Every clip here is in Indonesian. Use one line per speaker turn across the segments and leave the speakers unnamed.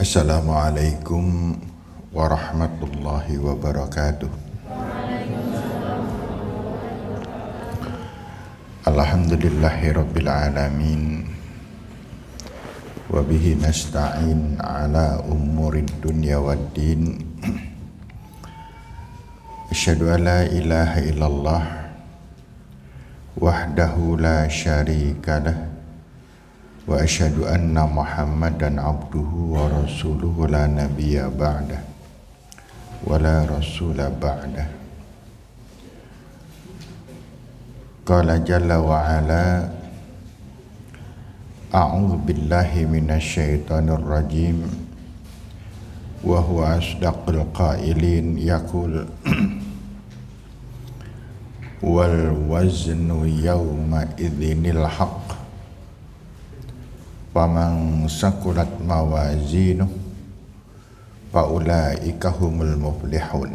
Assalamualaikum warahmatullahi wabarakatuh. Alhamdulillahirabbil alamin. Wa bihi nasta'in ala umurid dunya waddin. Asyhadu an la ilaha illallah wahdahu la syarikalah wa asyhadu anna Muhammadan abduhu wa rasuluhu la nabiyya ba'dah wa la rasula ba'dah. Qala jalla wa ala a'udzu billahi minasy syaithanir rajim wa huwa asdaqul qailin yaqul wal waznu yawma idzinil haqq faman sakulat mawazinuh faulaika humul muflihun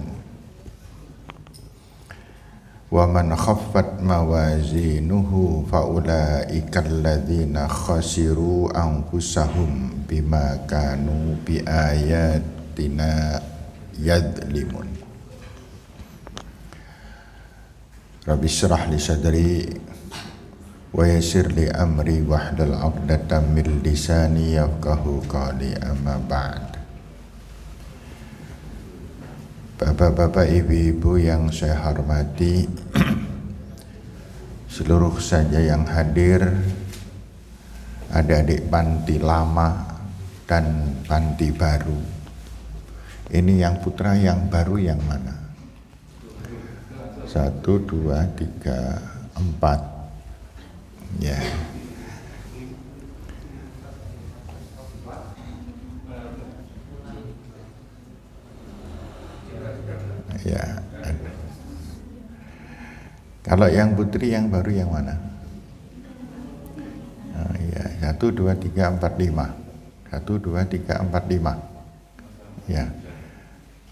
wa man khaffat mawazinuhu faulaika alladzina khasiru anfusahum bima kanu biayatina yadzlimun. Rabbi syrah li sadri wa yassir li amri wahlul 'uqdatam min lisani yafqahu qawli, amma ba'd. Bapak-bapak, ibu-ibu yang saya hormati, seluruh saja yang hadir, adik-adik panti lama dan panti baru. Ini yang putra yang baru yang mana? 1, 2, 3, 4. Ya. Ya. Kalau yang putri yang baru yang mana? Oh, ya, 1, 2, 3, 4, 5. 1, 2, 3, 4, 5. Ya.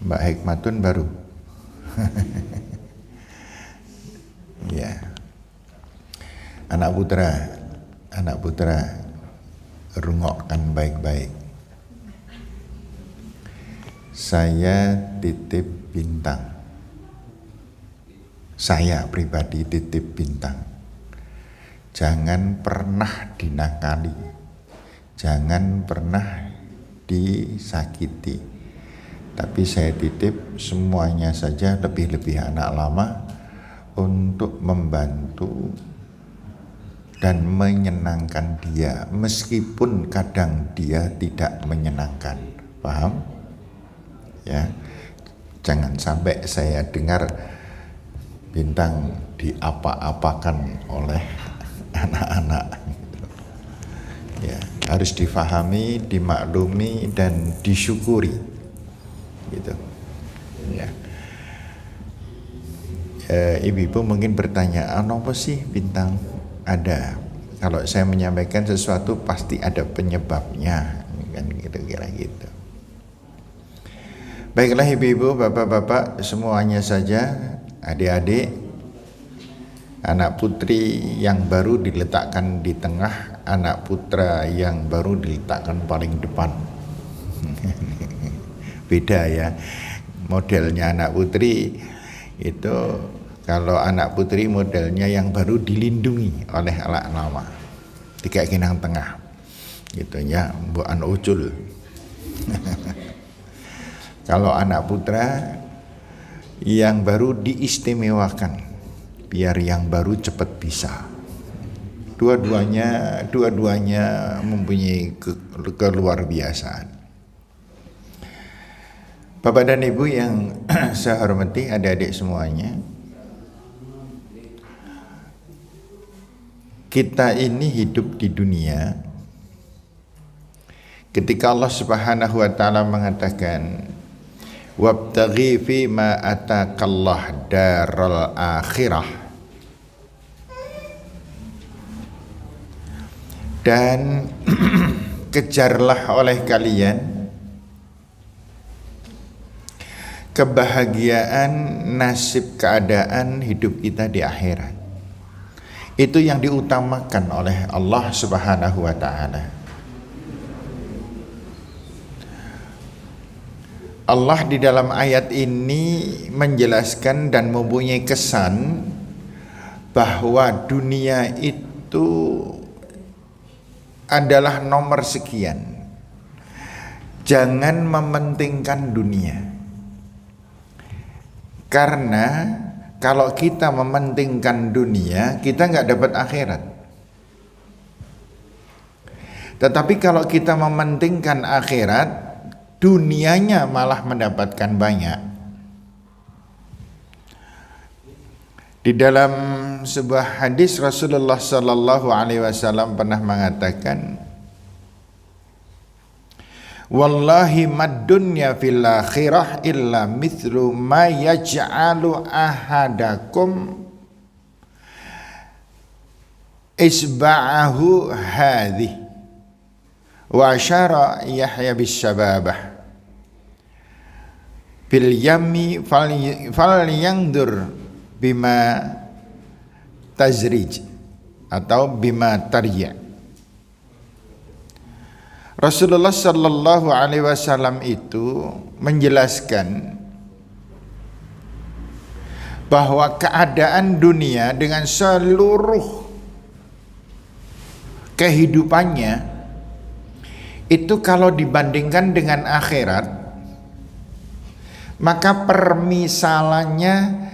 Mbak Hikmatun baru. Ya. Anak putra, rungokkan baik-baik. Saya titip bintang. Saya pribadi titip bintang. Jangan pernah dinakali. Jangan pernah disakiti. Tapi saya titip semuanya saja, lebih-lebih anak lama, untuk membantu dan menyenangkan dia, meskipun kadang dia tidak menyenangkan. Paham? Ya. Jangan sampai saya dengar bintang diapa-apakan oleh anak-anak. Ya, harus difahami, dimaklumi dan disyukuri. Gitu. Ya. Ibu-ibu mungkin bertanya, apa sih bintang? Ada. Kalau saya menyampaikan sesuatu pasti ada penyebabnya, kan kira-kira gitu. Baiklah ibu-ibu, bapak-bapak, semuanya saja, adik-adik, anak putri yang baru diletakkan di tengah, anak putra yang baru diletakkan paling depan. Beda ya, modelnya anak putri itu. Kalau anak putri modelnya yang baru dilindungi oleh anak lama, tiga kinang tengah, gitu ya, mbokan ucul. Kalau anak putra yang baru diistimewakan, biar yang baru cepat bisa. Dua-duanya mempunyai keluar biasaan. Bapak dan Ibu yang saya hormati, adik-adik semuanya, kita ini hidup di dunia ketika Allah Subhanahu wa taala mengatakan wabtaghi fi ma atakallah daral akhirah, dan kejarlah oleh kalian kebahagiaan nasib keadaan hidup kita di akhirat. Itu yang diutamakan oleh Allah Subhanahu wa taala. Allah di dalam ayat ini menjelaskan dan mempunyai kesan bahwa dunia itu adalah nomor sekian. Jangan mementingkan dunia. Karena kalau kita mementingkan dunia, kita nggak dapat akhirat. Tetapi kalau kita mementingkan akhirat, dunianya malah mendapatkan banyak. Di dalam sebuah hadis Rasulullah sallallahu alaihi wasallam pernah mengatakan, wallahi mad dunya fil akhirah illa mithlu ma yaj'alu ahadakum isba'ahu hadhi wa asyara Yahya bis syababah bil yami fal yangdur bima tazrij atau bima tarya. Rasulullah sallallahu alaihi wasallam itu menjelaskan bahwa keadaan dunia dengan seluruh kehidupannya itu kalau dibandingkan dengan akhirat, maka permisalannya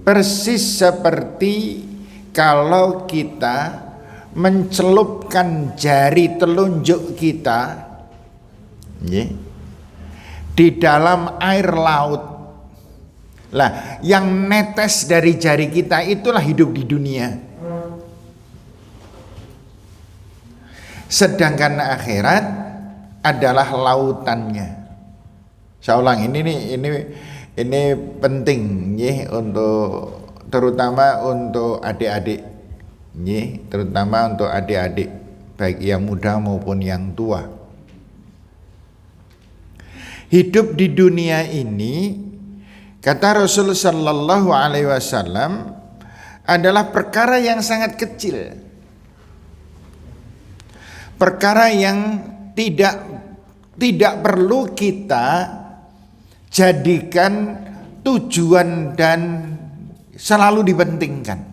persis seperti kalau kita mencelupkan jari telunjuk kita di dalam air laut. Lah, yang netes dari jari kita itulah hidup di dunia. Sedangkan akhirat adalah lautannya. Saya ulang, ini penting ya, untuk terutama untuk adik-adik. Terutama untuk adik-adik baik yang muda maupun yang tua. Hidup di dunia ini, kata Rasul sallallahu alaihi wasallam, adalah perkara yang sangat kecil. Perkara yang tidak perlu kita jadikan tujuan dan selalu dipentingkan.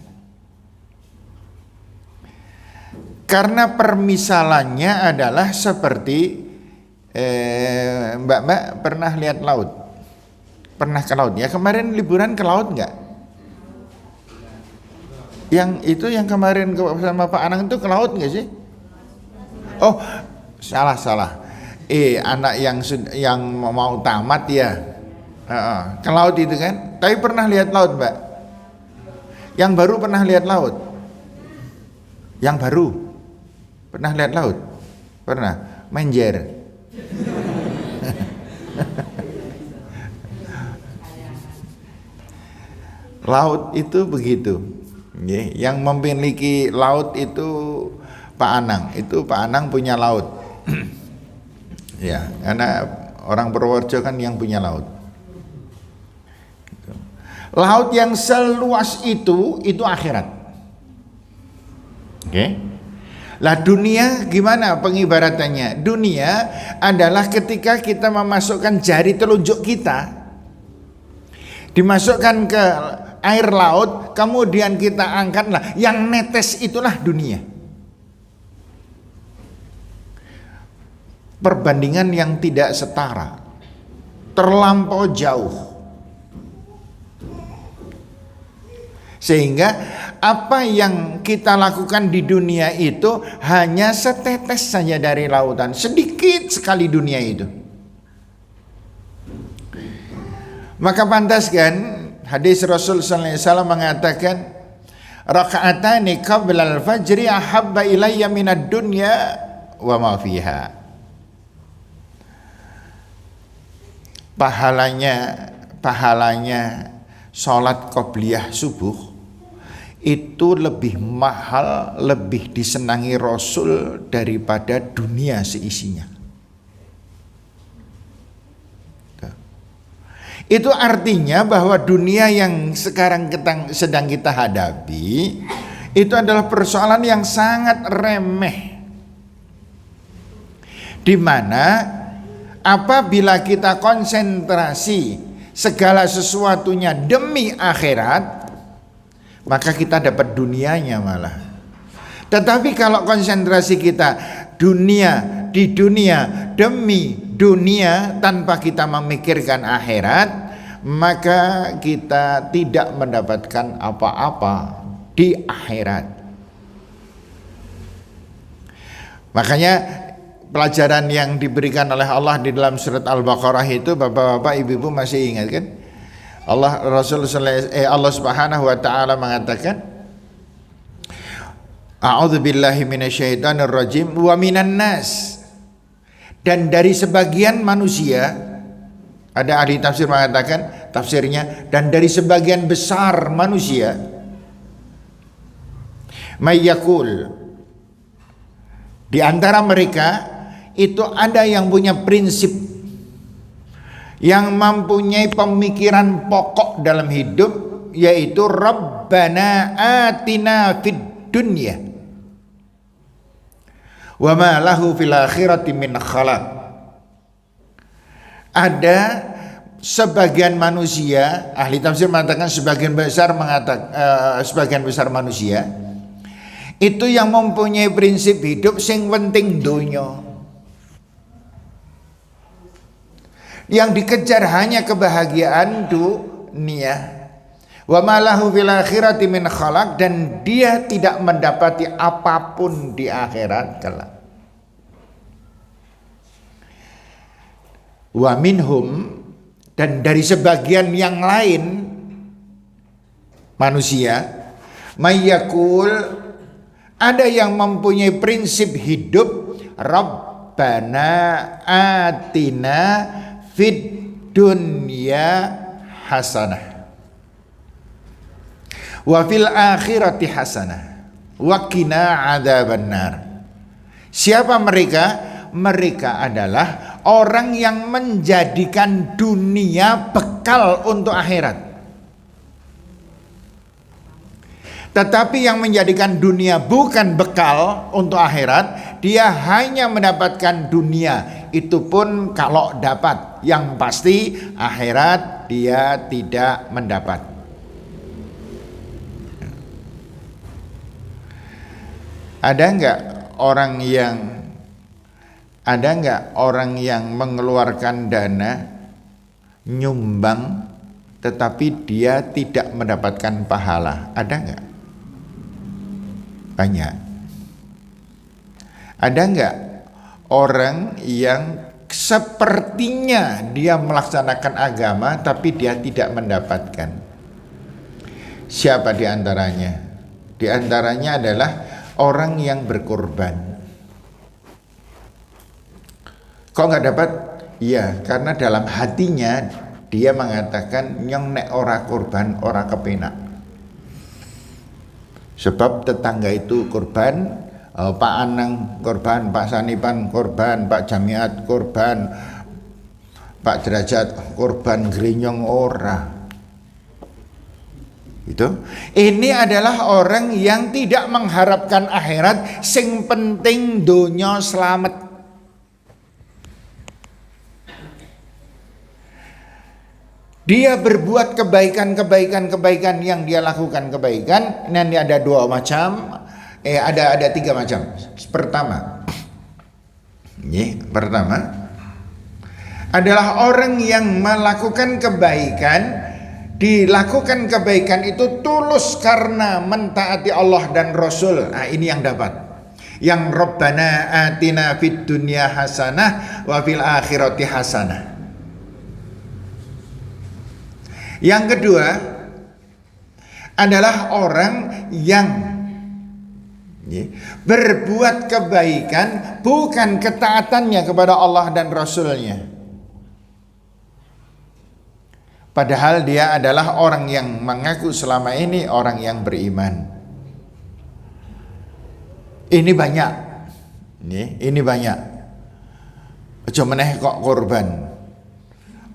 Karena permisalannya adalah seperti Mbak pernah lihat laut? Pernah ke laut? Ya kemarin liburan ke laut nggak? Yang itu yang kemarin sama Pak Anang itu ke laut nggak sih? Oh, salah. Anak yang mau tamat ya, ke laut itu kan. Tapi pernah lihat laut, Mbak? Yang baru pernah lihat laut? Yang baru pernah lihat laut? Pernah? Menjer. Laut itu begitu. Yang memiliki laut itu Pak Anang. Itu Pak Anang punya laut. Ya, karena orang Purworejo kan yang punya laut. Laut yang seluas itu akhirat. Oke. Lah dunia gimana pengibaratannya? Dunia adalah ketika kita memasukkan jari telunjuk kita, dimasukkan ke air laut, kemudian kita angkatlah, yang netes itulah dunia. Perbandingan yang tidak setara, terlampau jauh, sehingga apa yang kita lakukan di dunia itu hanya setetes saja dari lautan, sedikit sekali dunia itu. Maka pantas kan hadis Rasul sallallahu alaihi wasallam mengatakan, rakaatani qabla al-fajri ahabba ilayya minad dunya wa ma fiha. Pahalanya sholat qobliyah subuh itu lebih mahal, lebih disenangi Rasul daripada dunia seisinya. Itu artinya bahwa dunia yang sekarang sedang kita hadapi itu adalah persoalan yang sangat remeh, di mana apabila kita konsentrasi segala sesuatunya demi akhirat, maka kita dapat dunianya malah. Tetapi kalau konsentrasi kita di dunia demi dunia tanpa kita memikirkan akhirat, maka kita tidak mendapatkan apa-apa di akhirat. Makanya pelajaran yang diberikan oleh Allah di dalam surat Al-Baqarah itu, bapak-bapak, ibu-ibu masih ingat kan? Allah Subhanahu wa taala mengatakan, A'udzubillahi minasyaitonir rajim wa minan nas. Dan dari sebagian manusia, ada ahli tafsir mengatakan tafsirnya, dan dari sebagian besar manusia, mayyakul, di antara mereka itu ada yang punya prinsip, yang mempunyai pemikiran pokok dalam hidup, yaitu Rabbana atina fid dunya wa ma lahu fil akhirati min khalaq. Ada sebagian manusia, ahli tafsir mengatakan sebagian besar manusia itu yang mempunyai prinsip hidup sing penting dunya, yang dikejar hanya kebahagiaan dunia. Wa malahu fil akhirati min khalaq, dan dia tidak mendapati apapun di akhirat kelak. Wa minhum, dan dari sebagian yang lain manusia, mayyakul, ada yang mempunyai prinsip hidup Rabbana atina fid dunya hasanah wa fil akhirati hasanah wa qina adzabannar. Siapa mereka? Mereka adalah orang yang menjadikan dunia bekal untuk akhirat. Tetapi yang menjadikan dunia bukan bekal untuk akhirat, dia hanya mendapatkan dunia, itu pun kalau dapat, yang pasti akhirat dia tidak mendapat. Ada enggak orang yang mengeluarkan dana nyumbang tetapi dia tidak mendapatkan pahala? Ada enggak? Banyak. Ada enggak orang yang sepertinya dia melaksanakan agama tapi dia tidak mendapatkan? Siapa di antaranya? Di antaranya adalah orang yang berkorban. Kok nggak dapat? Iya, karena dalam hatinya dia mengatakan nyong nek ora korban ora kepenak. Sebab tetangga itu korban, Pak Anang korban, Pak Sanipan korban, Pak Jamiat korban, Pak Derajat korban, Grinyong ora. Itu. Ini adalah orang yang tidak mengharapkan akhirat, sing penting donya selamat. Dia berbuat kebaikan yang dia lakukan kebaikan. Nanti ada dua macam, ada tiga macam. Pertama adalah orang yang melakukan kebaikan. Dilakukan kebaikan itu tulus karena mentaati Allah dan Rasul. Nah, ini yang dapat. Yang Rabbana atina fid dunya hasanah wa fil akhirati hasanah. Yang kedua adalah orang yang berbuat kebaikan bukan ketaatannya kepada Allah dan Rasulnya, padahal dia adalah orang yang mengaku selama ini orang yang beriman. Ini banyak. Ini banyak. Aja meneh kok korban.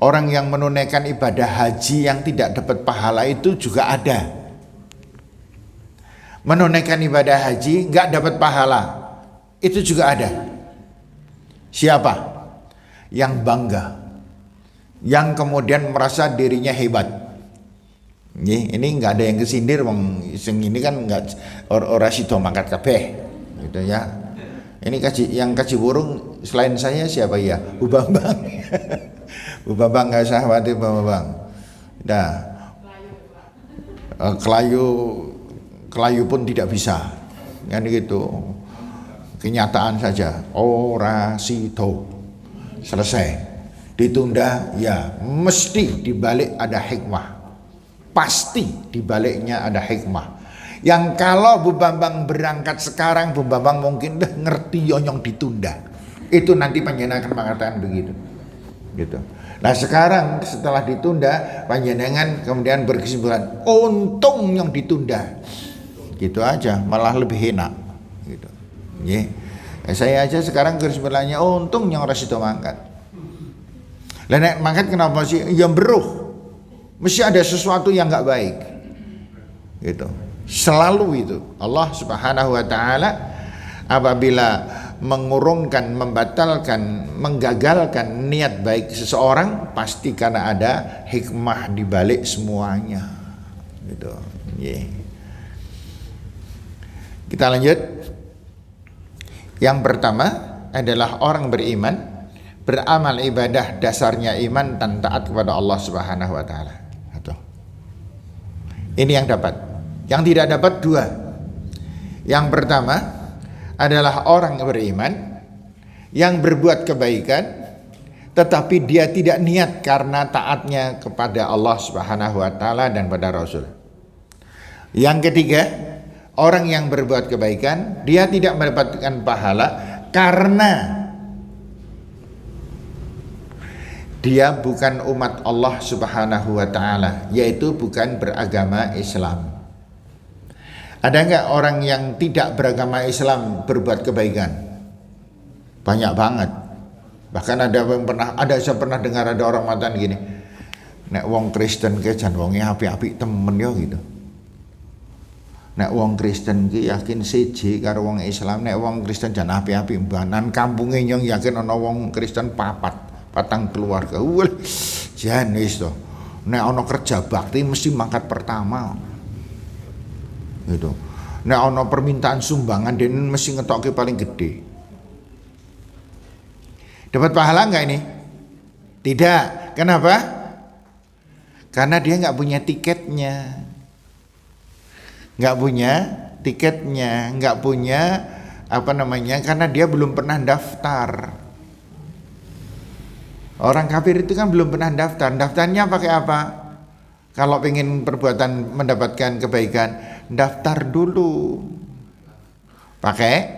Orang yang menunaikan ibadah haji yang tidak dapat pahala itu juga ada. Menunaikan ibadah haji nggak dapat pahala, itu juga ada. Siapa? yang bangga, yang kemudian merasa dirinya hebat. Ini nggak ada yang kesindir, wong sing ini kan nggak ora sida mangkat kabeh, gitu ya. Ini yang kaji burung selain saya siapa ya? Bu Bambang. Bu Bambang nggak usah khawatir, Bu Bambang. Nah, kelayu pun tidak bisa, kan gitu. Kenyataan saja, ora sido, selesai. Ditunda, ya mesti dibalik ada hikmah, pasti dibaliknya ada hikmah. Yang kalau Bu Bambang berangkat sekarang, Bu Bambang mungkin ngerti yonyong ditunda. Itu nanti panjenengan akan mengatakan begitu, gitu. Nah sekarang setelah ditunda, panjenengan kemudian berkesimpulan, untung yang ditunda, gitu aja, malah lebih enak, gitu. Saya aja sekarang kesimpulannya, untung yang rasido mangkat. Lah nek mangkat kenapa sih? Ya beruh, mesti ada sesuatu yang nggak baik, gitu. Selalu itu Allah Subhanahu wa Ta'ala apabila mengurungkan, membatalkan, menggagalkan niat baik seseorang, pasti karena ada hikmah di balik semuanya, gitu. Kita lanjut. Yang pertama adalah orang beriman, beramal ibadah dasarnya iman dan taat kepada Allah Subhanahu wa Ta'ala. Ini yang dapat. Yang tidak dapat dua. Yang pertama adalah orang beriman yang berbuat kebaikan tetapi dia tidak niat karena taatnya kepada Allah Subhanahu wa Ta'ala dan pada Rasul. Yang ketiga, orang yang berbuat kebaikan dia tidak mendapatkan pahala karena dia bukan umat Allah Subhanahu wa Ta'ala, yaitu bukan beragama Islam. Ada enggak orang yang tidak beragama Islam berbuat kebaikan? Banyak banget. Bahkan saya pernah dengar ada orang matan gini, nek wong Kristen ke jan wonge apik-apik temen yo gitu. Nek wong Kristen ki yakin siji karo wong Islam, nek wong Kristen jan apik-apik mbanan kampunge nyong yakin ana wong Kristen patang keluarga. Jan wis to. Nek ana kerja bakti mesti mangkat pertama. Gitu. Nek ana permintaan sumbangan den mesti ngetokke paling gede. Dapat pahala enggak ini? Tidak. Kenapa? Karena dia nggak punya tiketnya. Nggak punya tiketnya, nggak punya karena dia belum pernah daftar. Orang kafir itu kan belum pernah daftar. Daftarnya pakai apa? Kalau pengen perbuatan mendapatkan kebaikan, daftar dulu. Pakai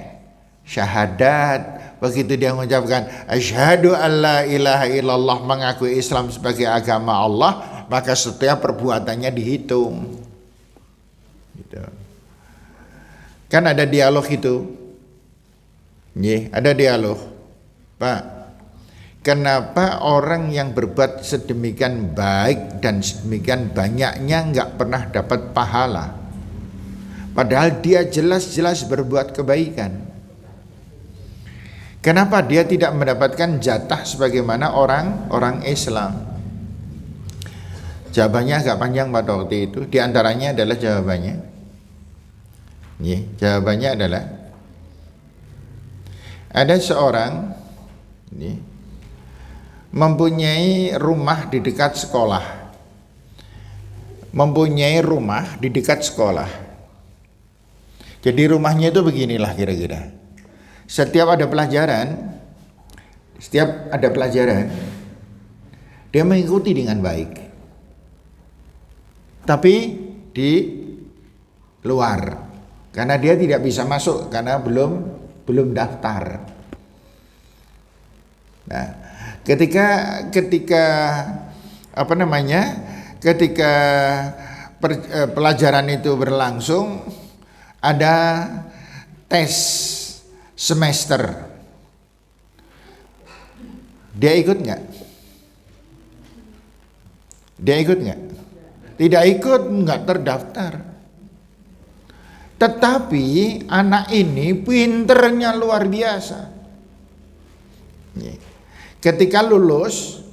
syahadat. Begitu dia mengucapkan asyhadu alla ilaha illallah, mengakui Islam sebagai agama Allah, maka setiap perbuatannya dihitung. Gitu. Kan ada dialog itu. Ada dialog. Pak, kenapa orang yang berbuat sedemikian baik dan sedemikian banyaknya nggak pernah dapat pahala? Padahal dia jelas-jelas berbuat kebaikan. Kenapa dia tidak mendapatkan jatah sebagaimana orang Islam? Jawabannya agak panjang pada waktu itu. Di antaranya adalah jawabannya adalah ada seorang mempunyai rumah di dekat sekolah. Jadi rumahnya itu beginilah kira-kira. Setiap ada pelajaran, dia mengikuti dengan baik. Tapi di luar, karena dia tidak bisa masuk karena belum daftar. Nah, ketika pelajaran itu berlangsung, ada tes semester. Dia ikut nggak? Tidak ikut, nggak terdaftar. Tetapi anak ini pinternya luar biasa. ketika lulus,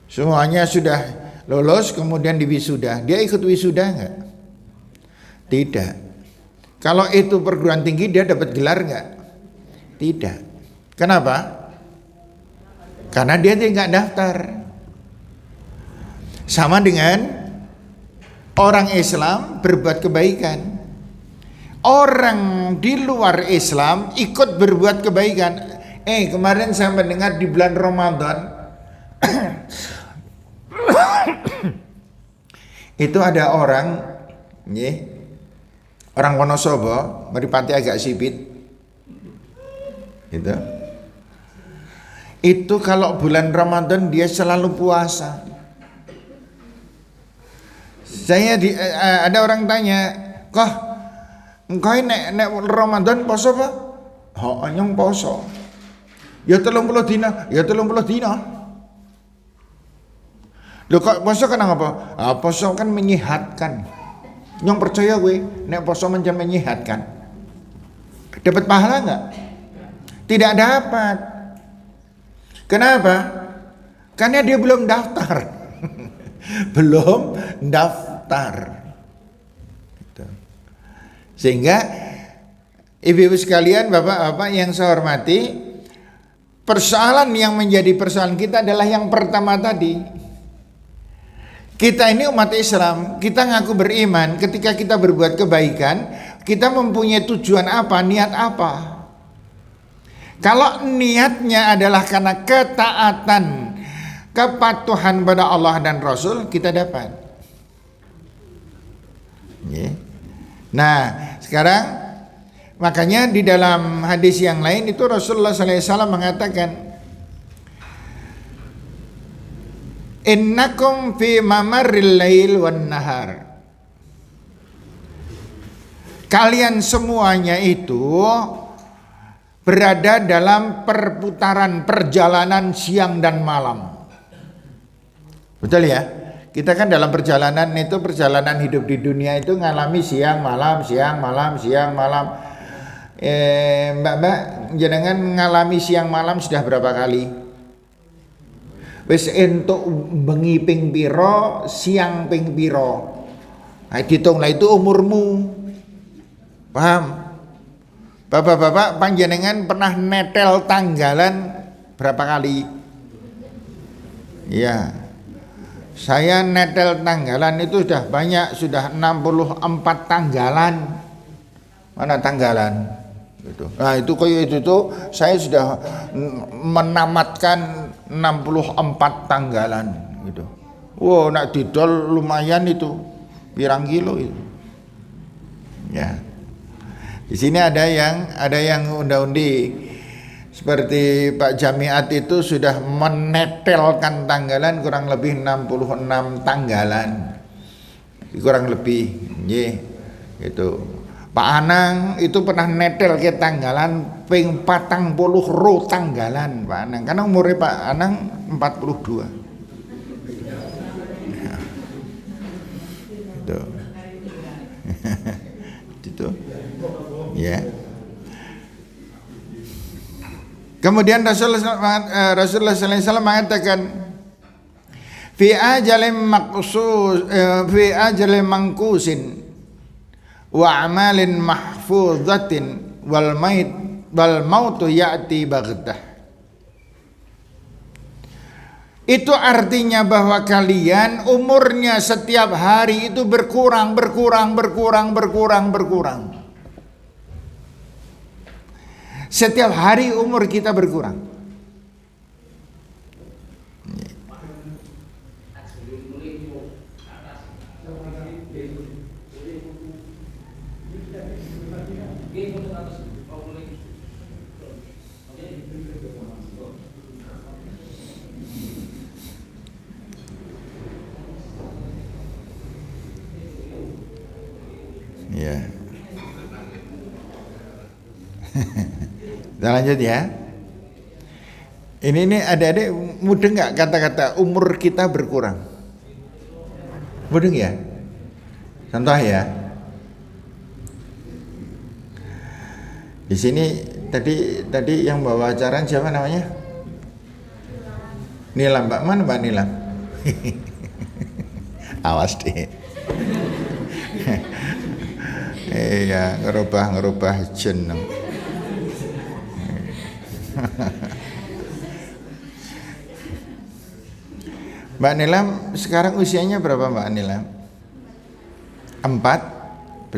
semuanya sudah lulus, kemudian diwisuda, dia ikut wisuda enggak? Tidak. Kalau itu perguruan tinggi, dia dapat gelar enggak? Tidak. Kenapa? Karena dia tidak daftar. Sama dengan orang Islam berbuat kebaikan. Orang di luar Islam ikut berbuat kebaikan. Kemarin saya mendengar di bulan Ramadan itu ada orang, orang Wonosobo, meripati agak sipit, gitu. Itu kalau bulan Ramadan dia selalu puasa. Ada orang tanya, "Kok engkau nek Ramadan poso apa?" "Oh, nyong poso." "Ya 30 dina." "Ya 30 dina." "Lho kok poso kan apa?" "Poso kan menyehatkan." "Nyong percaya gue, nek poso menyehatkan." Dapat pahala enggak? Tidak dapat. Kenapa? Karena dia belum daftar. Belum daftar. Gitu. Sehingga ibu-ibu sekalian, bapak-bapak yang saya hormati, persoalan yang menjadi persoalan kita adalah yang pertama tadi. Kita ini umat Islam, kita ngaku beriman, ketika kita berbuat kebaikan, kita mempunyai tujuan apa, niat apa. Kalau niatnya adalah karena ketaatan, kepatuhan pada Allah dan Rasul, kita dapat. Nah, sekarang makanya di dalam hadis yang lain itu Rasulullah SAW mengatakan, "Innakum fi mamarril lail wan nahar." Kalian semuanya itu berada dalam perputaran perjalanan siang dan malam. Betul ya? Kita kan dalam perjalanan itu, perjalanan hidup di dunia itu ngalami siang malam, siang malam, siang malam. Mbak, jenengan ngalami siang malam sudah berapa kali? Wis entuk bengi ping piro, siang ping piro. Nah, hitunglah itu umurmu. Paham? Bapak-bapak, panjenengan pernah netel tanggalan berapa kali? Iya. Saya netel tanggalan itu sudah banyak, sudah 64 tanggalan. Mana tanggalan? Gitu. Nah itu kayak itu saya sudah menamatkan 64 tanggalan gitu. Wow, nak didol lumayan itu. Pirang kilo itu. Ya. Di sini ada yang unda-undi seperti Pak Jamiat itu sudah menetelkan tanggalan kurang lebih 66 tanggalan. Kurang lebih, gitu. Pak Anang itu pernah netel ke tanggalan ping 40 tanggalan Pak Anang. Karena umurnya Pak Anang 42. Ya. Gitu. Gitu. Ya. Kemudian Rasulullah SAW mengatakan, fi ajalin mangkusin wa amalin mahfuzatin wal mautu ya'ti baghtah. Itu artinya bahwa kalian umurnya setiap hari itu berkurang. Setiap hari umur kita berkurang. Ya. Kita lanjut ya. Ini adik-adik mudeng nggak kata-kata umur kita berkurang? Mudeng ya? Contoh ya. Di sini tadi yang bawa acara siapa namanya? Nilam, Mbak, mana Mbak Nilam? Awas deh. Iya, ngerubah jeneng. Mbak Nilam sekarang usianya berapa Mbak Nilam? 14.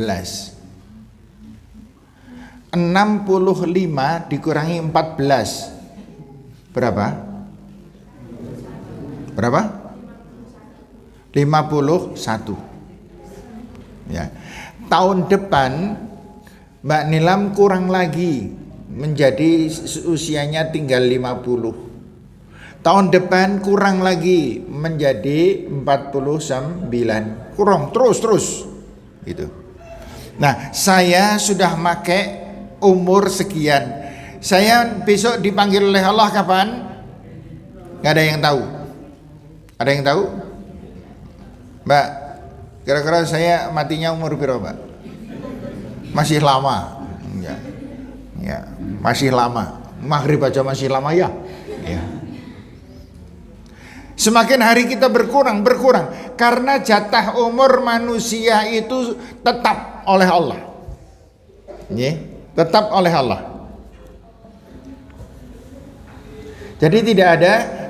65 dikurangi 14 berapa? Berapa? 51. Ya. Tahun depan Mbak Nilam kurang lagi, menjadi usianya tinggal 50. Tahun depan kurang lagi menjadi 49. Kurang terus gitu. Nah, saya sudah pakai umur sekian. Saya besok dipanggil oleh Allah kapan? Gak ada yang tahu. Ada yang tahu? Mbak, kira-kira saya matinya umur berapa, Mbak? Masih lama. Ya, masih lama. Maghrib aja masih lama ya. Ya. Semakin hari kita berkurang karena jatah umur manusia itu tetap oleh Allah. Ya, tetap oleh Allah. Jadi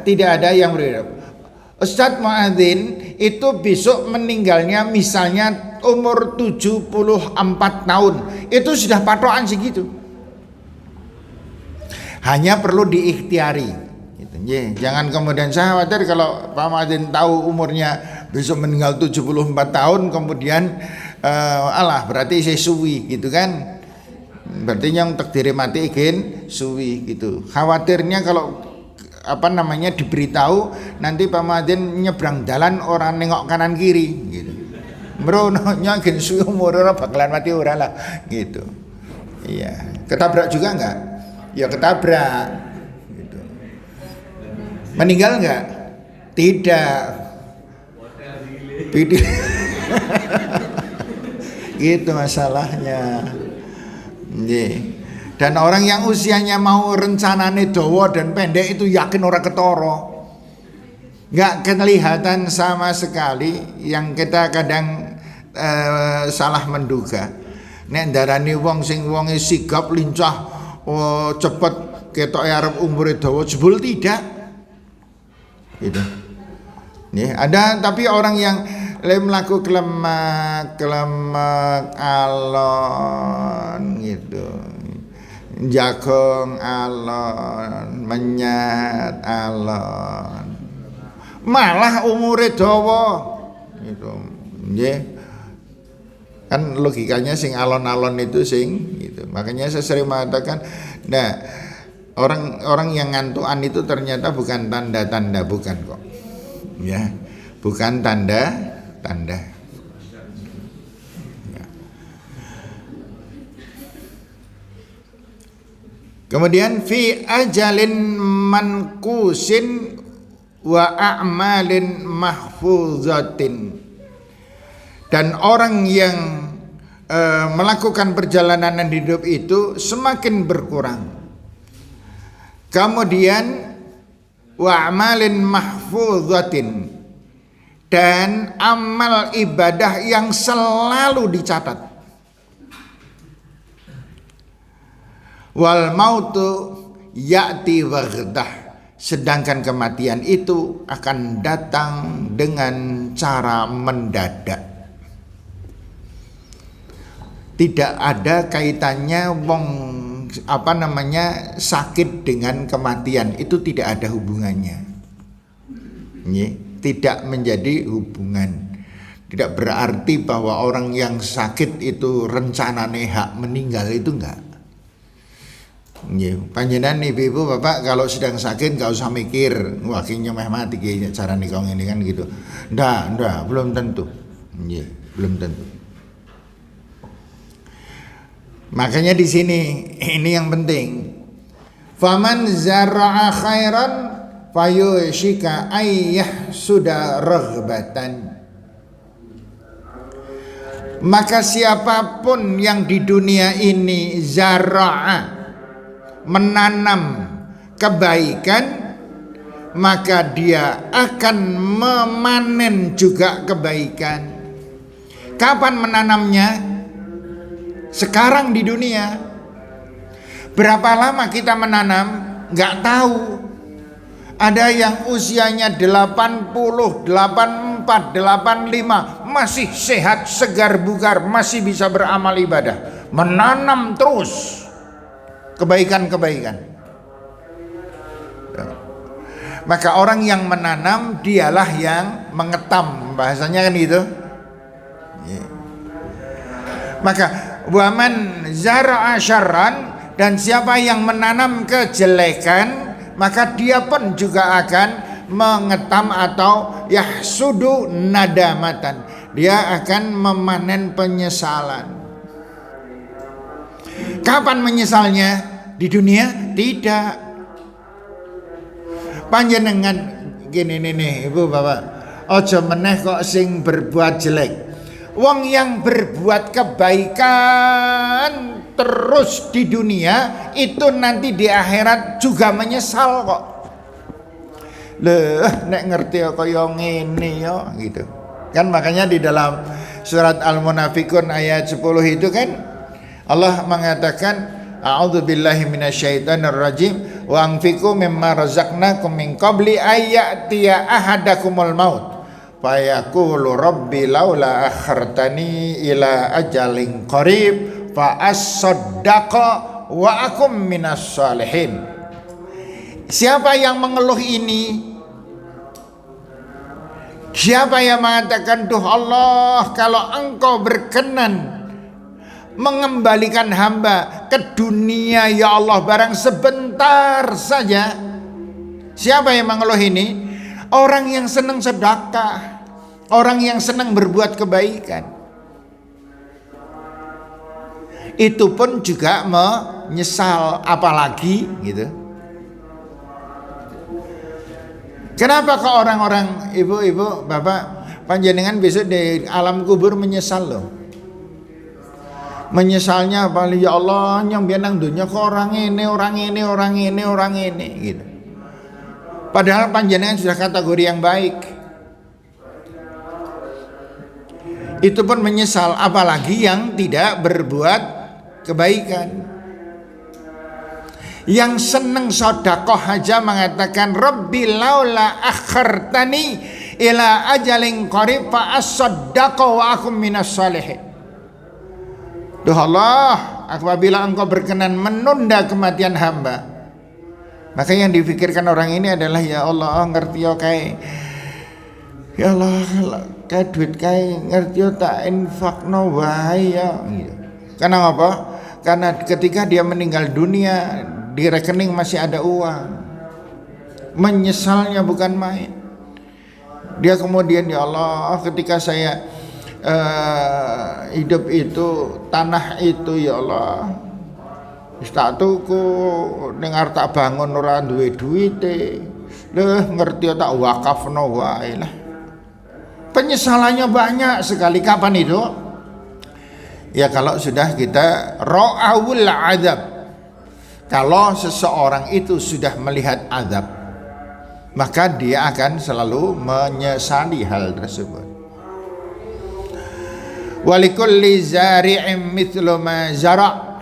tidak ada yang berbeda. Ustadz Muadzin itu besok meninggalnya misalnya umur 74 tahun. Itu sudah patokan segitu. Hanya perlu diikhtiari gitu. Jangan kemudian saya khawatir kalau Pak Muadzin tahu umurnya besok meninggal 74 tahun kemudian alah berarti saya suwi gitu kan. Berarti yang takdir mati ikin suwi gitu. Khawatirnya kalau diberitahu nanti Pak Muadzin nyebrang jalan orang nengok kanan kiri gitu. Bro nyakin suwi umur ora bakalan mati ora lah gitu. Iya, ketabrak juga enggak? Ya ketabrak gitu. Meninggal enggak? Tidak. Gitu masalahnya. Dan orang yang usianya mau rencanane dawa dan pendek itu yakin orang ketoro. Enggak kelihatan sama sekali, yang kita kadang salah menduga. Nek ndarani wong sing wonge sigap lincah cepet ketok arep umure dawa jebul tidak. Gitu. Nih, ada tapi orang yang melaku kelemak alon gitu. Jagong alon, menyat alon. Malah umure dawa. Gitu. Nggih. Kan logikanya sing alon-alon itu sing gitu. Makanya saya sering mengatakan, nah, orang yang ngantukan itu ternyata bukan tanda-tanda, bukan kok. Ya. Bukan tanda-tanda. Ya. Kemudian fi ajalin mankusin wa a'malin mahfuzatin. Dan orang yang melakukan perjalanan hidup itu semakin berkurang. Kemudian wa a'malin mahfuzatin, dan amal ibadah yang selalu dicatat. Wal mautu ya'ti waghdah, sedangkan kematian itu akan datang dengan cara mendadak. Tidak ada kaitannya sakit dengan kematian, itu tidak ada hubungannya. Tidak menjadi hubungan. Tidak berarti bahwa orang yang sakit itu rencanane hak meninggal, itu enggak. Panjenengan ibu-ibu bapak kalau sedang sakit enggak usah mikir wah kayaknya meh mati kayaknya cara nikah ini kan gitu. Ndak, belum tentu. Belum tentu. Makanya di sini ini yang penting. Faman zara'a khairan fayushika ayyah sudah raghbatan. Maka siapapun yang di dunia ini zara'a, menanam kebaikan, maka dia akan memanen juga kebaikan. Kapan menanamnya? Sekarang di dunia. Berapa lama kita menanam? Nggak tahu. Ada yang usianya 80, 84, 85, masih sehat, segar bugar, masih bisa beramal ibadah, menanam terus kebaikan-kebaikan. Maka orang yang menanam dialah yang mengetam, bahasanya kan gitu. Maka waman zara'a syarran, dan siapa yang menanam kejelekan, maka dia pun juga akan mengetam atau yahsudu nadamatan, dia akan memanen penyesalan. Kapan menyesalnya? Di dunia? Tidak. Panjenengan gini nih ibu bapak, ojo meneh kok sing berbuat jelek. Wong yang berbuat kebaikan terus di dunia itu nanti di akhirat juga menyesal kok. Leh nek ngerti kaya ngene ya gitu. Kan makanya di dalam surat Al-Munafikun ayat 10 itu kan Allah mengatakan a'udzubillahi minasyaitonir rajim wa anfiqu mimma razaqnakum min qabli ayyatiya ahadakumul maut fayaqulu rabbi laula akhartani ila ajalin qarib fa as-saddaqa wa akum minas salihin. Siapa yang mengeluh ini? Siapa yang mengatakan, duh Allah, kalau engkau berkenan mengembalikan hamba ke dunia ya Allah barang sebentar saja. Siapa yang mengeluh ini? Orang yang senang sedekah, orang yang senang berbuat kebaikan. Itu pun juga menyesal, apalagi gitu. Kenapa kok orang-orang ibu-ibu, bapak, panjenengan besok di alam kubur menyesal loh. Menyesalnya apa? Ya Allah, yang biar dunia kok orang ini gitu. Padahal panjenengan sudah kategori yang baik. Itu pun menyesal, apalagi yang tidak berbuat kebaikan. Yang seneng sedekah aja mengatakan Rabbi laula akhartani ila ajalin qarib fa as-saddaqa wa akum minas salihin. Duh Allah, apabila engkau berkenan menunda kematian hamba, maka yang difikirkan orang ini adalah ya Allah ngerti yo kae, ya Allah kae duit kae ngerti yo tak infakno wae ya gitu. Karena apa? Karena ketika dia meninggal dunia di rekening masih ada uang, menyesalnya bukan main. Dia kemudian ya Allah ketika saya hidup itu tanah itu ya Allah wis tak tuku dengar tak bangun ora duwe duwite leh ngerti tak wakafno wae lah. Penyesalannya banyak sekali. Kapan itu? Ya kalau sudah kita ra'awul azab, kalau seseorang itu sudah melihat azab, maka dia akan selalu menyesali hal tersebut. Walikulli zari'im mithlu ma zara',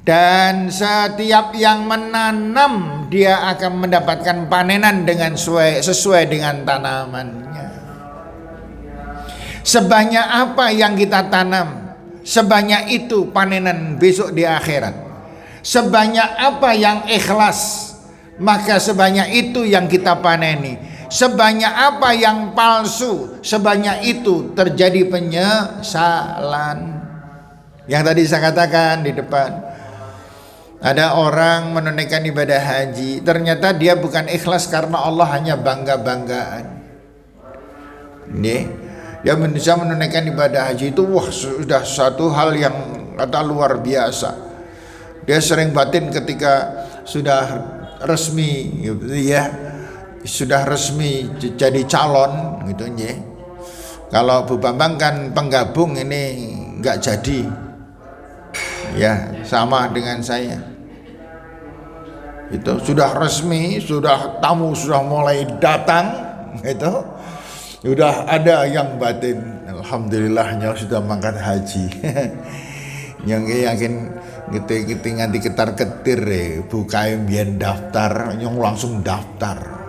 dan setiap yang menanam dia akan mendapatkan panenan dengan sesuai dengan tanamannya. Sebanyak apa yang kita tanam, sebanyak itu panenan besok di akhirat. Sebanyak apa yang ikhlas, maka sebanyak itu yang kita paneni. Sebanyak apa yang palsu, sebanyak itu terjadi penyesalan. Yang tadi saya katakan di depan, ada orang menunaikan ibadah haji, ternyata dia bukan ikhlas karena Allah, hanya bangga-banggaan. Dia bisa menunaikan ibadah haji itu wah sudah satu hal yang kata luar biasa. Dia sering batin ketika sudah resmi gitu ya, sudah resmi jadi calon gitu ya. Kalau Bu Bambang kan penggabung, ini nggak jadi ya, sama dengan saya Itu sudah resmi, sudah tamu sudah mulai datang, itu sudah ada yang batin. Alhamdulillahnya sudah mangkat haji. Yang yakin gitu nganti ketar ketir bukai biyen daftar, nyong langsung daftar.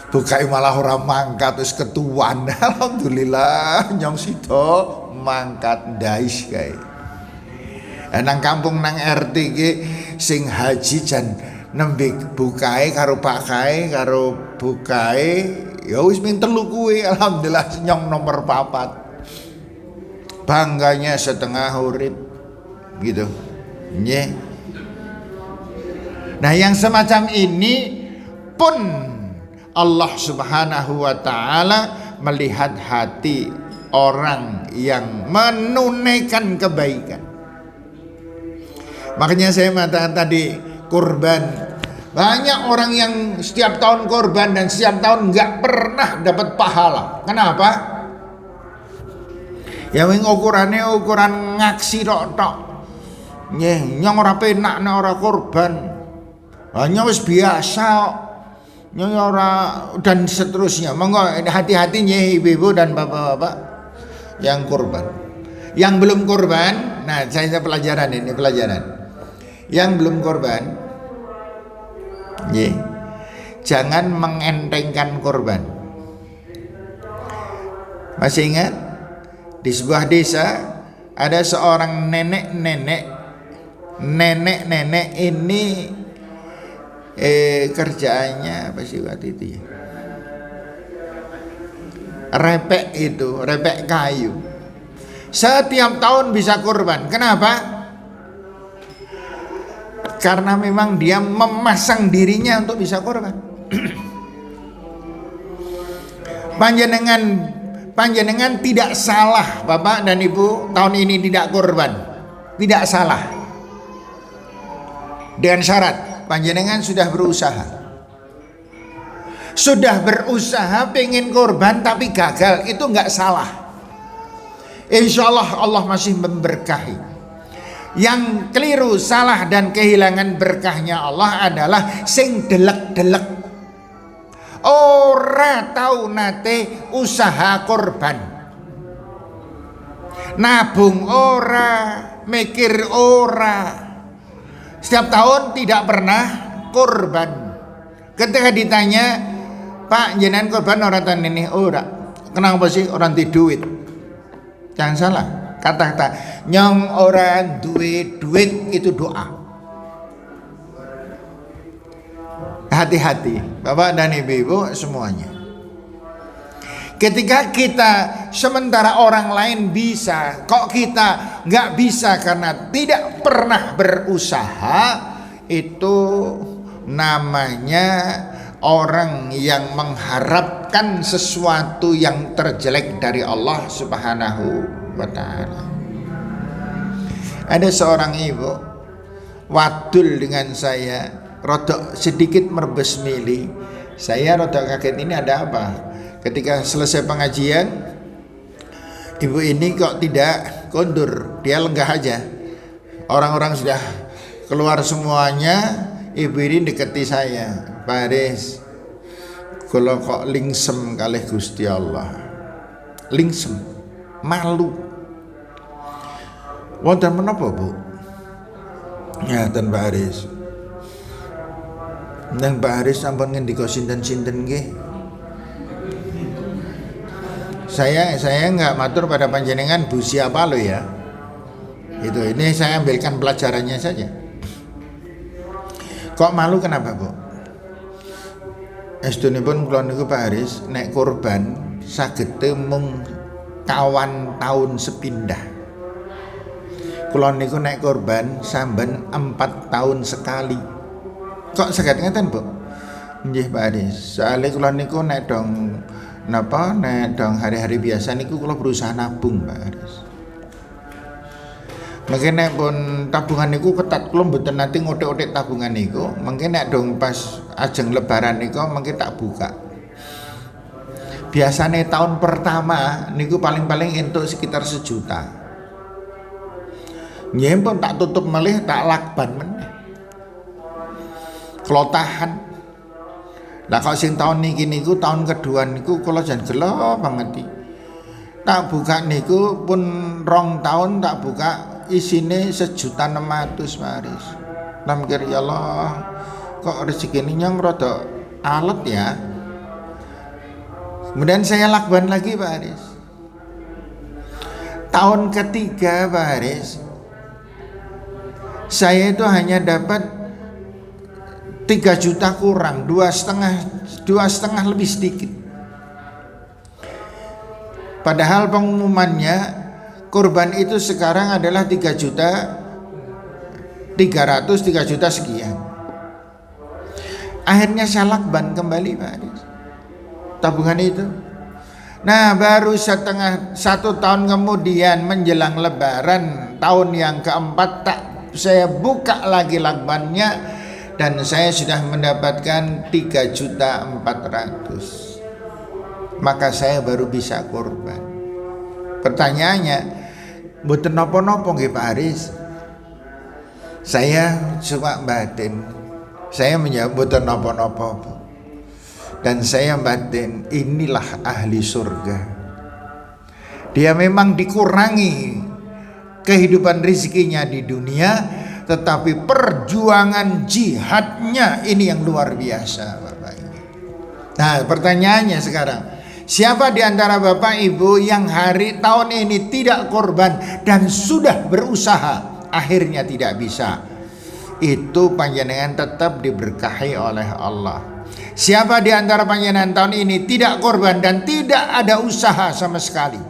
Bukai malah orang mangkat terus ketuan. Alhamdulillah nyong sito mangkat dais kae. Nang kampung nang RT ki sing haji jan nembe bukae karo pakae karo bukae ya wis ming telu kuwi. Alhamdulillah nyong nomor 4. Bangganya setengah urip gitu. Nggih. Nah, yang semacam ini pun Allah Subhanahu wa taala melihat hati orang yang menunaikan kebaikan. Makanya saya mengatakan tadi kurban. Banyak orang yang setiap tahun kurban dan setiap tahun nggak pernah dapat pahala. Kenapa? Ya wing ukurannya ukuran ngaksi tok. Nggih, nyong ora penak nek ora kurban. Hanya wis biasa. Nyong ora dan seterusnya. Monggo hati-hati nggih ibu-ibu dan bapak-bapak yang kurban. Yang belum kurban, nah saya pelajaran ini pelajaran. Yang belum korban, jangan mengentengkan korban. Masih ingat di sebuah desa ada seorang nenek ini kerjaannya apa sih waktu itu ya? Repek kayu. Setiap tahun bisa kurban. Kenapa? Karena memang dia memasang dirinya untuk bisa korban. Panjenengan tidak salah Bapak dan Ibu tahun ini tidak korban. Tidak salah. Dengan syarat panjenengan sudah berusaha. Sudah berusaha pengen korban tapi gagal, itu enggak salah. Insya Allah masih memberkahi. Yang keliru, salah dan kehilangan berkahnya Allah adalah sing delek-delek. Ora tahu nate usaha korban. Nabung ora, mikir ora. Setiap tahun tidak pernah korban. Ketika ditanya, Pak jenengan korban orang tahun ini? Ora. Kenapa sih orang di duit? Jangan salah. Kata-kata nyong orang duit itu doa. Hati-hati Bapak dan Ibu semuanya. Ketika kita sementara orang lain bisa, kok kita nggak bisa karena tidak pernah berusaha, itu namanya orang yang mengharapkan sesuatu yang terjelek dari Allah Subhanahu wa ta'ala. Ada seorang ibu wadul dengan saya, rodok sedikit merbesmili. Saya rodok kaget, ini ada apa? Ketika selesai pengajian, ibu ini kok tidak kondur, dia lenggah aja. Orang-orang sudah keluar semuanya, ibu ini deketi saya, Pak Haris, kalau kok lingsem kalih Gusti Allah, lingsem, malu. Wonten menapa Bu? Ya ten Pak Haris. Nang Pak Haris sampun ngendika sinten-sinten nggih. Saya enggak matur pada panjenengan Bu siapa lo ya. Itu ini saya ambilkan pelajarannya saja. Kok malu kenapa Bu? Estunipun kula niku Pak Haris nek kurban saged mung kawan tahun sepindah. Kula niku nek korban samben 4 tahun sekali. Kok saged ngeten, Bu? Nggih, Pak Haris. Soale kula niku nek dong hari-hari biasa niku kula berusaha nabung, Pak Haris. Mungkin nek pun tabungan niku ketat, kula mboten nate ngothek-othek tabungan niku. Mungkin nek dong pas ajeng lebaran niku mungkin tak buka. Biasanya tahun pertama niku paling-paling entuk sekitar 1 juta. Nyempon tak tutup melih tak lakban meneh. kelotahan. Lah kok sing tahun niki niku tahun kedua niku kula jan gelo banget iki. Tak buka niku pun 2 tahun tak buka isine 1.600.000 Paris. Lah mikir ya Allah, kok rezeki ini yang rada alet ya. Kemudian saya lakban lagi Pak Haris. Tahun ketiga Pak Haris, saya itu hanya dapat 3 juta kurang, 2,5 lebih sedikit. Padahal pengumumannya kurban itu sekarang adalah 3.300.000, 3 juta sekian. Akhirnya saya lakban kembali Pak Haris tabungan itu. Nah baru 1 tahun kemudian menjelang lebaran tahun yang keempat saya buka lagi lakbannya dan saya sudah mendapatkan 3.400.000. Maka saya baru bisa kurban. Pertanyaannya, mboten napa-napa nggih Pak Haris. Saya cuma batin. Saya menjawab mboten napa-napa. Dan saya batin, inilah ahli surga. Dia memang dikurangi kehidupan rezekinya di dunia, tetapi perjuangan jihadnya ini yang luar biasa Bapak Ibu. Nah pertanyaannya sekarang, siapa di antara Bapak Ibu yang tahun ini tidak korban dan sudah berusaha akhirnya tidak bisa? Itu panjenengan tetap diberkahi oleh Allah. Siapa di antara panjenengan tahun ini tidak korban dan tidak ada usaha sama sekali,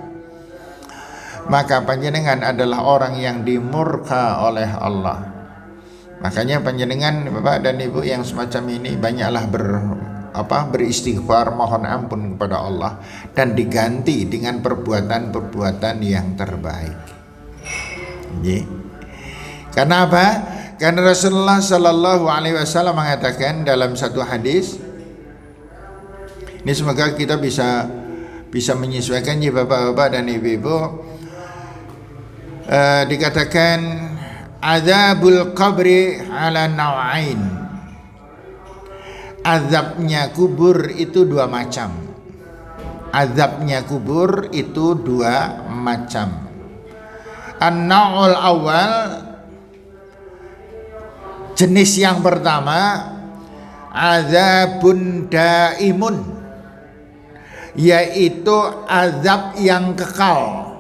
maka panjenengan adalah orang yang dimurka oleh Allah. Makanya panjenengan Bapak dan Ibu yang semacam ini banyaklah beristighfar, mohon ampun kepada Allah dan diganti dengan perbuatan-perbuatan yang terbaik. Karena apa? Karena Rasulullah Sallallahu Alaihi Wasallam mengatakan dalam satu hadis, ini semoga kita bisa menyesuaikan ya Bapak-bapak dan Ibu-ibu. Dikatakan azabul qabri ala naw'ain. Azabnya kubur itu 2 macam. Azabnya kubur itu 2 macam. An-naw'ul awal, jenis yang pertama, azabun daimun, yaitu azab yang kekal.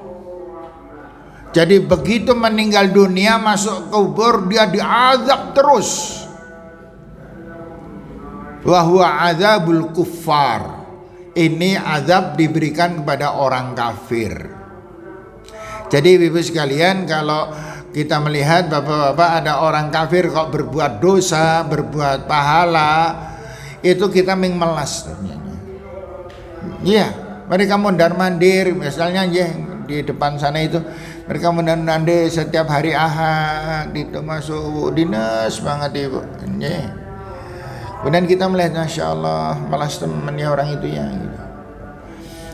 Jadi begitu meninggal dunia masuk kubur dia diazab terus. Wa huwa azabul kuffar. Ini azab diberikan kepada orang kafir. Jadi Ibu sekalian, kalau kita melihat Bapak-bapak ada orang kafir kok berbuat dosa, berbuat pahala, itu kita melas. Iya, mereka mondar-mandir misalnya di depan sana itu, mereka mondar-mandir setiap hari Ahad itu masuk dinas banget Ibu. Kemudian kita melihat Masya Allah malas temannya orang itu ya gitu.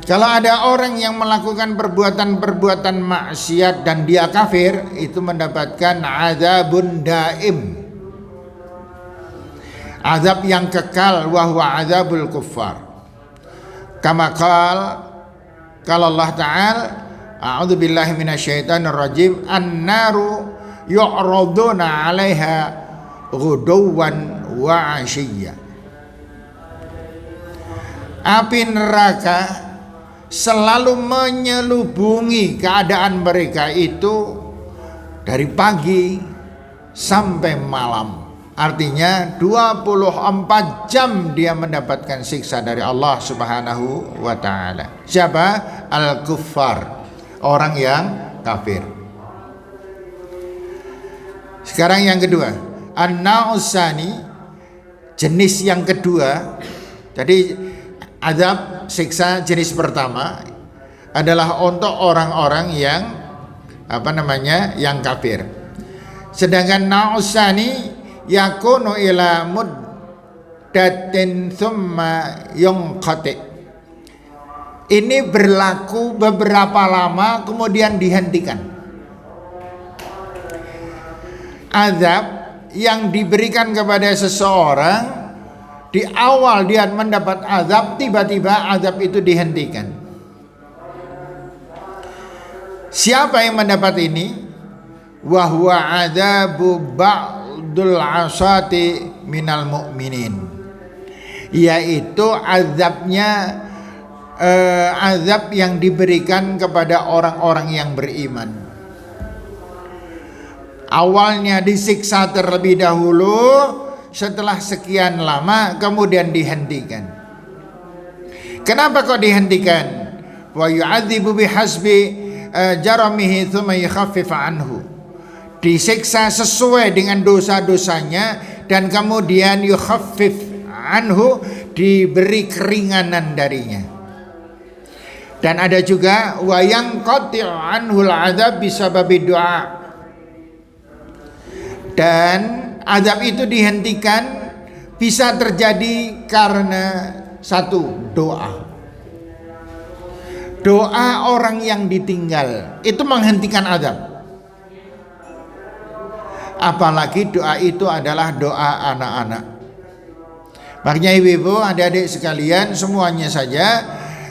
Kalau ada orang yang melakukan perbuatan-perbuatan maksiat dan dia kafir, itu mendapatkan azabun daim, azab yang kekal, wa huwa azabul kuffar. Kama qala Allah Ta'ala, a'udzu billahi minasyaitonir rajim, an-naru yu'raduna 'alaiha ghuduwan wa 'ashiyya. Api neraka selalu menyelubungi keadaan mereka itu dari pagi sampai malam. Artinya 24 jam dia mendapatkan siksa dari Allah Subhanahu wa ta'ala. Siapa? Al-kuffar, orang yang kafir. Sekarang yang kedua, an-na'usani, jenis yang kedua. Jadi azab siksa jenis pertama adalah untuk orang-orang yang yang kafir. Sedangkan na'usani yakunu ila muddatin thumma yunqati. Ini berlaku beberapa lama kemudian dihentikan. Azab yang diberikan kepada seseorang di awal dia mendapat azab, tiba-tiba azab itu dihentikan. Siapa yang mendapat ini? Wa huwa adzabu ba'dul asati minal mu'minin, yaitu azabnya azab yang diberikan kepada orang-orang yang beriman. Awalnya disiksa terlebih dahulu, setelah sekian lama kemudian dihentikan. Kenapa kok dihentikan? Wa yu'adzibu bihasbi jaramihi tsumma yukhaffif anhu. Disiksa sesuai dengan dosa-dosanya dan kemudian yukhaffif anhu, diberi keringanan darinya. Dan ada juga wa yanqati'u anhul adzab bisababi doa, dan azab itu dihentikan bisa terjadi karena satu, doa. Doa orang yang ditinggal itu menghentikan azab. Apalagi doa itu adalah doa anak-anak. Makanya ibu-ibu, adik-adik sekalian, semuanya saja,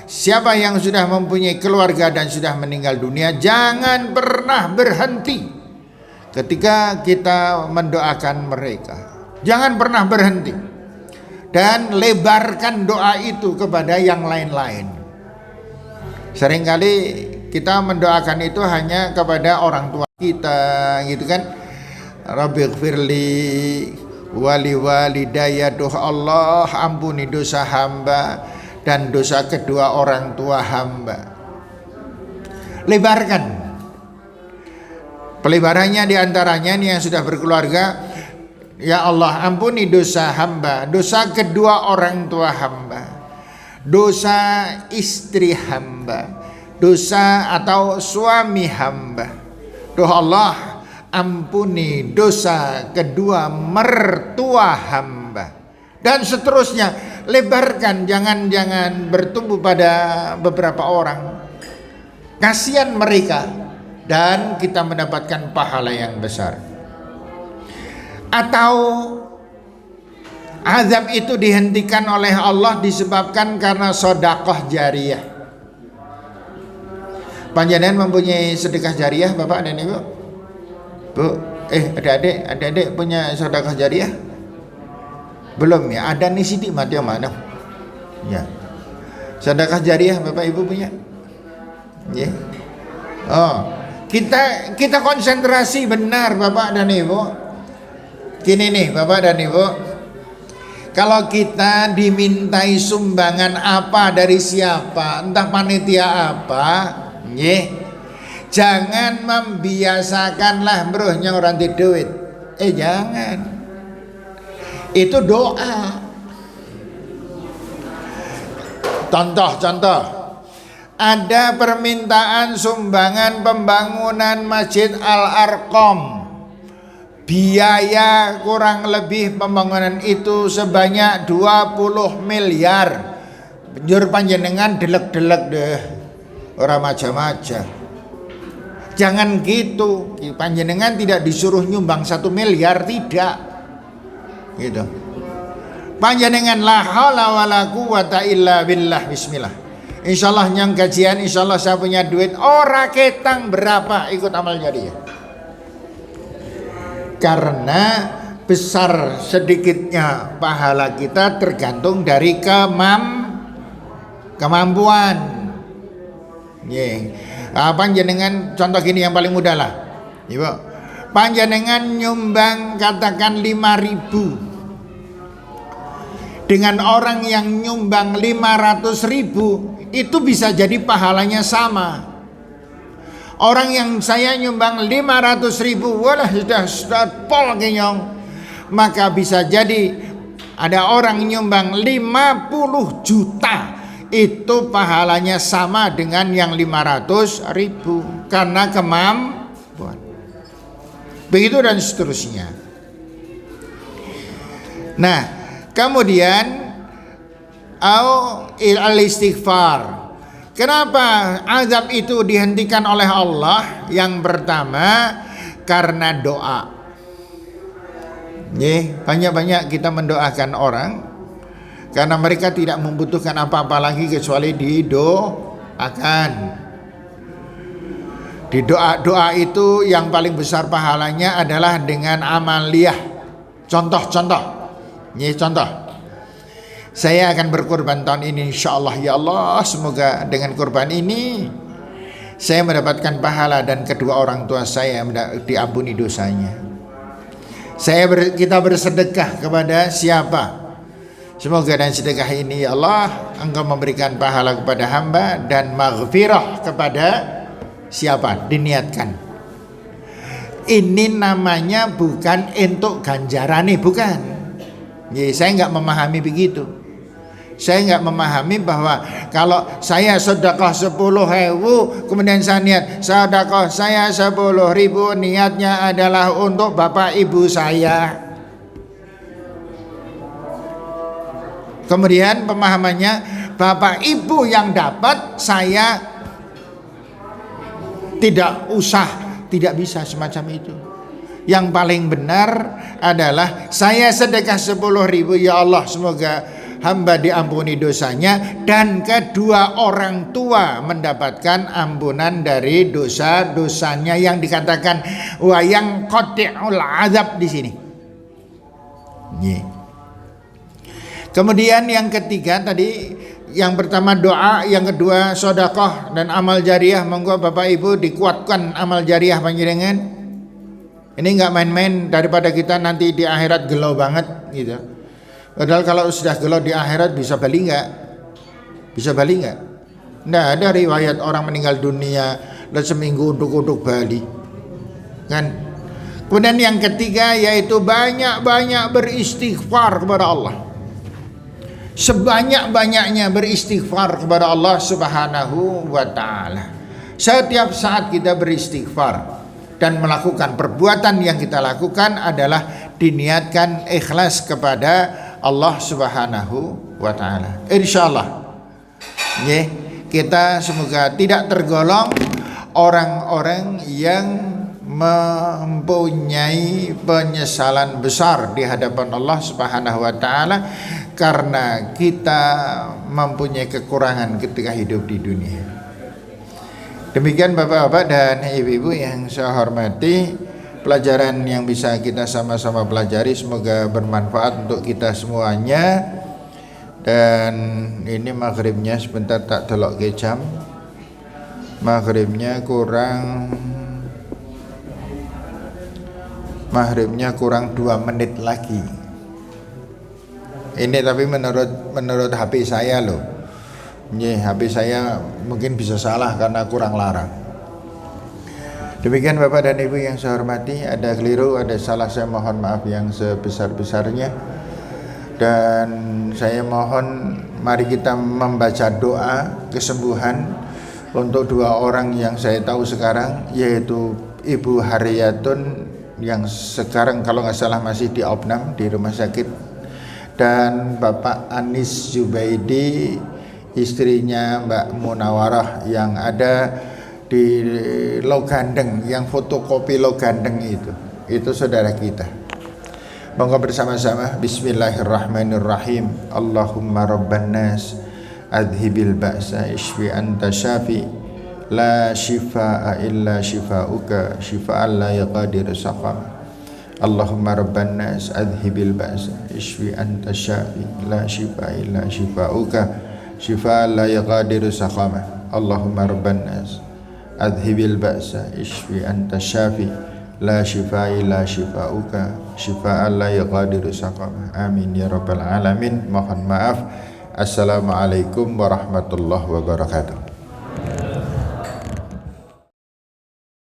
siapa yang sudah mempunyai keluarga dan sudah meninggal dunia, jangan pernah berhenti ketika kita mendoakan mereka. Jangan pernah berhenti. Dan lebarkan doa itu kepada yang lain-lain. Seringkali kita mendoakan itu hanya kepada orang tua kita, gitu kan. Rabbighfirli wali walidayya, Allah ampuni dosa hamba dan dosa kedua orang tua hamba. Lebarkan. Pelebarannya diantaranya ini yang sudah berkeluarga, ya Allah ampuni dosa hamba, dosa kedua orang tua hamba, dosa istri hamba, dosa atau suami hamba. Doa Allah ampuni dosa kedua mertua hamba, dan seterusnya. Lebarkan, jangan bertumbuh pada beberapa orang. Kasihan mereka dan kita mendapatkan pahala yang besar. Atau azab itu dihentikan oleh Allah disebabkan karena sedekah jariyah. Panjenengan mempunyai sedekah jariyah, Bapak dan Ibu? Bu, adik-adik punya sedekah jariyah? Belum ya, ada nih sidik mati mana? Ya. Sedekah jariyah Bapak Ibu punya? Ya. Oh, kita konsentrasi benar Bapak dan Ibu. Gini nih Bapak dan Ibu, kalau kita dimintai sumbangan apa dari siapa, entah panitia apa, ya, jangan membiasakanlah brohnya orang di duit. Jangan. Itu doa. Contoh, ada permintaan sumbangan pembangunan Masjid Al-Arqam, biaya kurang lebih pembangunan itu sebanyak 20 miliar. Penjur panjenengan delek-delek deh, orang macam-macam. Jangan gitu. Panjenengan tidak disuruh nyumbang 1 miliar, tidak. Gitu. Panjenengan la haula wala quwata illa billah, bismillah. Insyaallah nyang kajian, insyaallah saya punya duit ora ketang berapa ikut amal jariah. Karena besar sedikitnya pahala kita tergantung dari kemampuan. Panjenengan contoh gini yang paling mudah lah. Ibu, panjenengan nyumbang katakan 5.000 dengan orang yang nyumbang 500.000, itu bisa jadi pahalanya sama. Orang yang saya nyumbang 500.000, walah sudah pol kenyong, maka bisa jadi ada orang nyumbang 50 juta, itu pahalanya sama dengan yang 500.000 karena kemampuan. Begitu dan seterusnya. Nah, kemudian al-istighfar. Kenapa azab itu dihentikan oleh Allah? Yang pertama karena doa. Banyak-banyak kita mendoakan orang karena mereka tidak membutuhkan apa-apa lagi kecuali didoakan. Di doa itu yang paling besar pahalanya adalah dengan amaliyah. Contoh. Contoh. Saya akan berkorban tahun ini insyaallah ya Allah. Semoga dengan korban ini saya mendapatkan pahala dan kedua orang tua saya diampuni dosanya. Kita bersedekah kepada siapa? Semoga dan sedekah ini ya Allah Engkau memberikan pahala kepada hamba dan maghfirah kepada siapa? Diniatkan. Ini namanya bukan untuk ganjaran, bukan. Saya nggak memahami begitu. Saya nggak memahami bahwa kalau saya sedekah 10.000 kemudian saya niat sedekah saya 10.000 niatnya adalah untuk bapak ibu saya. Kemudian pemahamannya bapak ibu yang dapat, saya tidak bisa semacam itu. Yang paling benar adalah saya sedekah 10.000 ya Allah semoga hamba diampuni dosanya dan kedua orang tua mendapatkan ampunan dari dosa-dosanya yang dikatakan wa yang qati'ul azab di sini. Kemudian yang ketiga tadi, yang pertama doa, yang kedua sedekah dan amal jariah. Monggo Bapak Ibu dikuatkan amal jariah panjenengan. Ini enggak main-main, daripada kita nanti di akhirat gelau banget gitu. Padahal kalau sudah gelau di akhirat bisa balik enggak? Bisa balik enggak? Nggak ada riwayat orang meninggal dunia dan seminggu untuk balik. Kan? Kemudian yang ketiga yaitu banyak-banyak beristighfar kepada Allah. Sebanyak-banyaknya beristighfar kepada Allah Subhanahu wa taala. Setiap saat kita beristighfar dan melakukan perbuatan yang kita lakukan adalah diniatkan ikhlas kepada Allah Subhanahu wa taala. Insyaallah kita semoga tidak tergolong orang-orang yang mempunyai penyesalan besar di hadapan Allah Subhanahu wa taala karena kita mempunyai kekurangan ketika hidup di dunia. Demikian Bapak-bapak dan Ibu-ibu yang saya hormati, pelajaran yang bisa kita sama-sama pelajari semoga bermanfaat untuk kita semuanya. Dan ini maghribnya sebentar tak delok ke jam. Maghribnya kurang 2 menit lagi. Ini tapi menurut HP saya loh. HP saya mungkin bisa salah karena kurang larang. Demikian Bapak dan Ibu yang saya hormati, ada keliru, ada salah, saya mohon maaf yang sebesar-besarnya. Dan saya mohon mari kita membaca doa kesembuhan untuk 2 orang yang saya tahu sekarang, yaitu Ibu Haryatun yang sekarang kalau nggak salah masih di Opnam di rumah sakit, dan Bapak Anis Zubaidi, istrinya Mbak Munawarah yang ada di Logandeng, yang fotokopi Logandeng itu saudara kita. Monggo bersama-sama bismillahirrahmanirrahim. Allahumma rabban nas adhibil ba'sa ishfi anta syafi la shifaa illa shifauka shifaan la yaqadiru saqam. Allahumma rabban nas adhibil ba'sa ishfi anta syafi la shifaa illa shifauka shifaan la yaqadiru saqam. Allahumma rabban nas adhibil ba'sa ishfi anta syafi la shifaa illa shifauka shifaan la yaqadiru saqam. Amin ya rabbal alamin. Mohon maaf. Assalamualaikum warahmatullahi wabarakatuh.